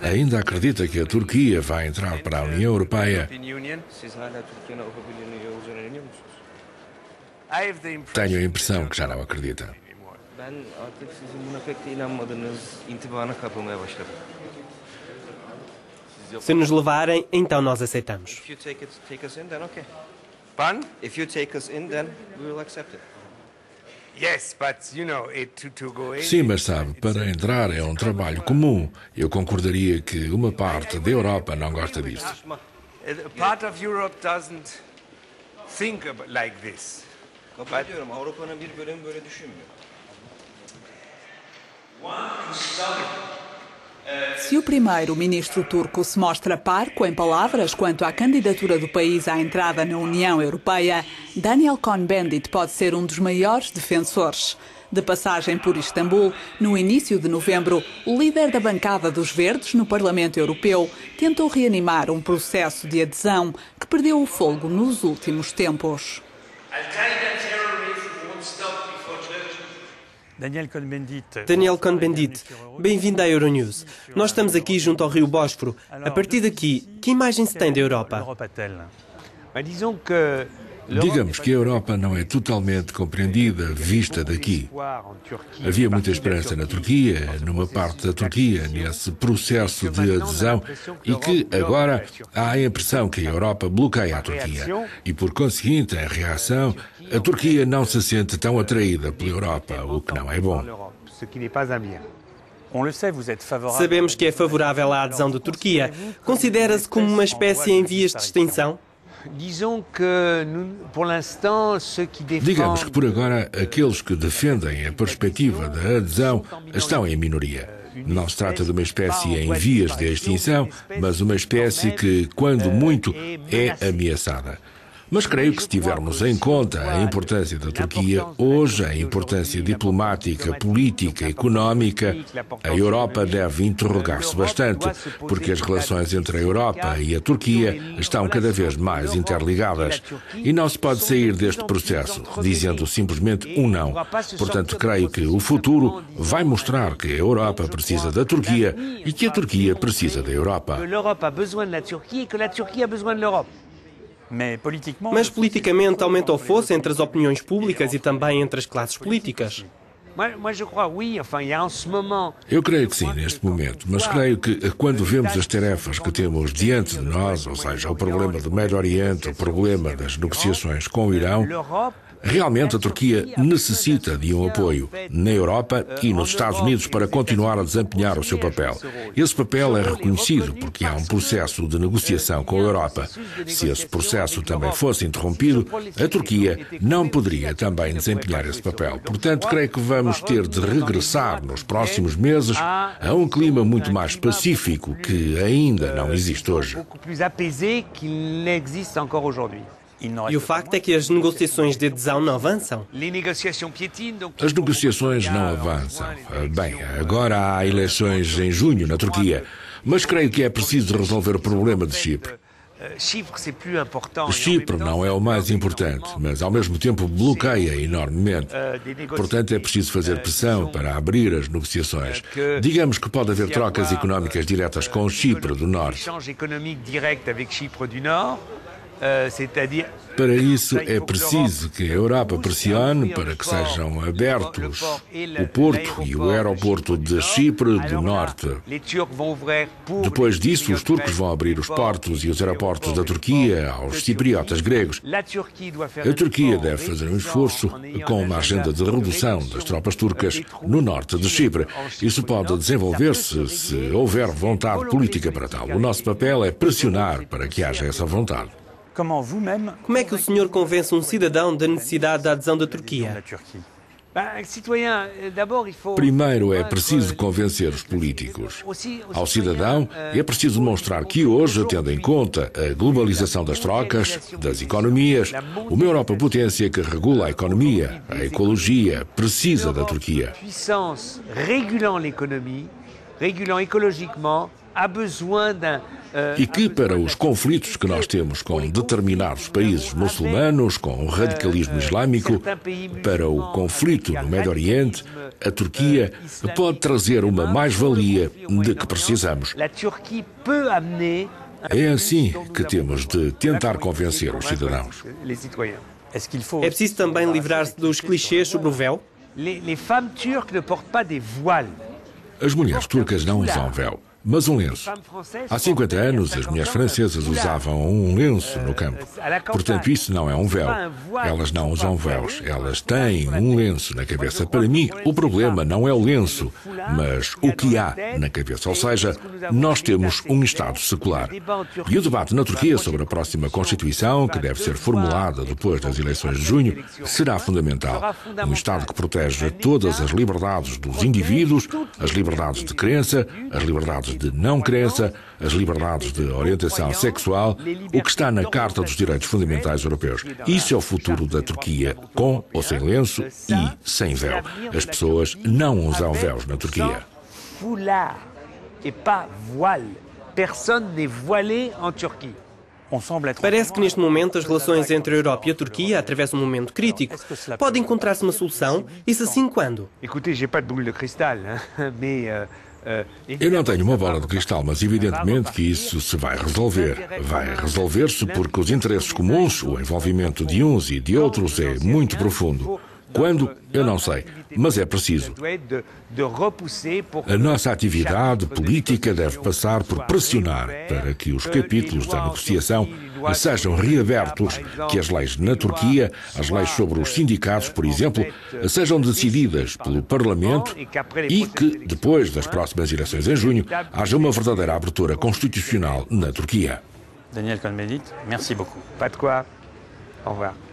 Ainda acredita que a Turquia vai entrar para a União Europeia? Tenho a impressão que já não acredita. Se nos levarem, então nós aceitamos. Sim, mas sabe, para entrar é um trabalho comum. Eu concordaria que uma parte da Europa não gosta disso. Se o primeiro-ministro turco se mostra parco em palavras quanto à candidatura do país à entrada na União Europeia, Daniel Cohn-Bendit pode ser um dos maiores defensores. De passagem por Istambul, no início de novembro, o líder da bancada dos Verdes no Parlamento Europeu tentou reanimar um processo de adesão que perdeu o fôlego nos últimos tempos. Daniel Cohn-Bendit, bem-vindo à Euronews. Nós estamos aqui junto ao Rio Bósforo. A partir daqui, que imagem se tem da Europa? Digamos que a Europa não é totalmente compreendida, vista daqui. Havia muita esperança na Turquia, numa parte da Turquia, nesse processo de adesão, e que agora há a impressão que a Europa bloqueia a Turquia. E, por conseguinte, em reação, a Turquia não se sente tão atraída pela Europa, o que não é bom. Sabemos que é favorável à adesão da Turquia. Considera-se como uma espécie em vias de extinção? Digamos que, por agora, aqueles que defendem a perspectiva da adesão estão em minoria. Não se trata de uma espécie em vias de extinção, mas uma espécie que, quando muito, é ameaçada. Mas creio que se tivermos em conta a importância da Turquia, hoje a importância diplomática, política, económica, a Europa deve interrogar-se bastante, porque as relações entre a Europa e a Turquia estão cada vez mais interligadas. E não se pode sair deste processo dizendo simplesmente um não. Portanto, creio que o futuro vai mostrar que a Europa precisa da Turquia e que a Turquia precisa da Europa. Mas politicamente aumenta o fosso entre as opiniões públicas e também entre as classes políticas. Eu creio que sim, neste momento, mas creio que quando vemos as tarefas que temos diante de nós, ou seja, o problema do Médio Oriente, o problema das negociações com o Irão, realmente a Turquia necessita de um apoio na Europa e nos Estados Unidos para continuar a desempenhar o seu papel. Esse papel é reconhecido porque há um processo de negociação com a Europa. Se esse processo também fosse interrompido, a Turquia não poderia também desempenhar esse papel. Portanto, creio que vamos ter de regressar nos próximos meses a um clima muito mais pacífico que ainda não existe hoje. E o facto é que as negociações de adesão não avançam? As negociações não avançam. Bem, agora há eleições em junho na Turquia, mas creio que é preciso resolver o problema de Chipre. Chipre não é o mais importante, mas ao mesmo tempo bloqueia enormemente. Portanto, é preciso fazer pressão para abrir as negociações. Digamos que pode haver trocas económicas diretas com Chipre do Norte. Para isso é preciso que a Europa pressione para que sejam abertos o porto e o aeroporto de Chipre do Norte. Depois disso, os turcos vão abrir os portos e os aeroportos da Turquia aos cipriotas gregos. A Turquia deve fazer um esforço com uma agenda de redução das tropas turcas no norte de Chipre. Isso pode desenvolver-se se houver vontade política para tal. O nosso papel é pressionar para que haja essa vontade. Como é que o senhor convence um cidadão da necessidade da adesão da Turquia? Primeiro é preciso convencer os políticos. Ao cidadão é preciso demonstrar que hoje, tendo em conta a globalização das trocas, das economias, uma Europa potência que regula a economia, a ecologia, precisa da Turquia. e que, para os conflitos que nós temos com determinados países muçulmanos, com o radicalismo islâmico, para o conflito no Médio Oriente, a Turquia pode trazer uma mais-valia de que precisamos. É assim que temos de tentar convencer os cidadãos. É preciso também livrar-se dos clichês sobre o véu? As mulheres turcas não usam véu, mas um lenço. Há 50 anos, as mulheres francesas usavam um lenço no campo. Portanto, isso não é um véu. Elas não usam véus, elas têm um lenço na cabeça. Para mim, o problema não é o lenço, mas o que há na cabeça. Ou seja, nós temos um Estado secular. E o debate na Turquia sobre a próxima Constituição, que deve ser formulada depois das eleições de junho, será fundamental. Um Estado que protege todas as liberdades dos indivíduos, as liberdades de crença, as liberdades de não crença, as liberdades de orientação sexual, o que está na Carta dos Direitos Fundamentais Europeus. Isso é o futuro da Turquia, com ou sem lenço e sem véu. As pessoas não usam véus na Turquia. Parece que neste momento as relações entre a Europa e a Turquia atravessam um momento crítico. Pode encontrar-se uma solução? E se sim, quando? Eu não tenho uma bola de cristal, mas evidentemente que isso se vai resolver. Vai resolver-se porque os interesses comuns, o envolvimento de uns e de outros é muito profundo. Quando? Eu não sei, mas é preciso. A nossa atividade política deve passar por pressionar para que os capítulos da negociação sejam reabertos, que as leis na Turquia, as leis sobre os sindicatos, por exemplo, sejam decididas pelo Parlamento e que, depois das próximas eleições em junho, haja uma verdadeira abertura constitucional na Turquia. Daniel Cohn-Bendit, merci beaucoup. Pas de quoi. Au revoir.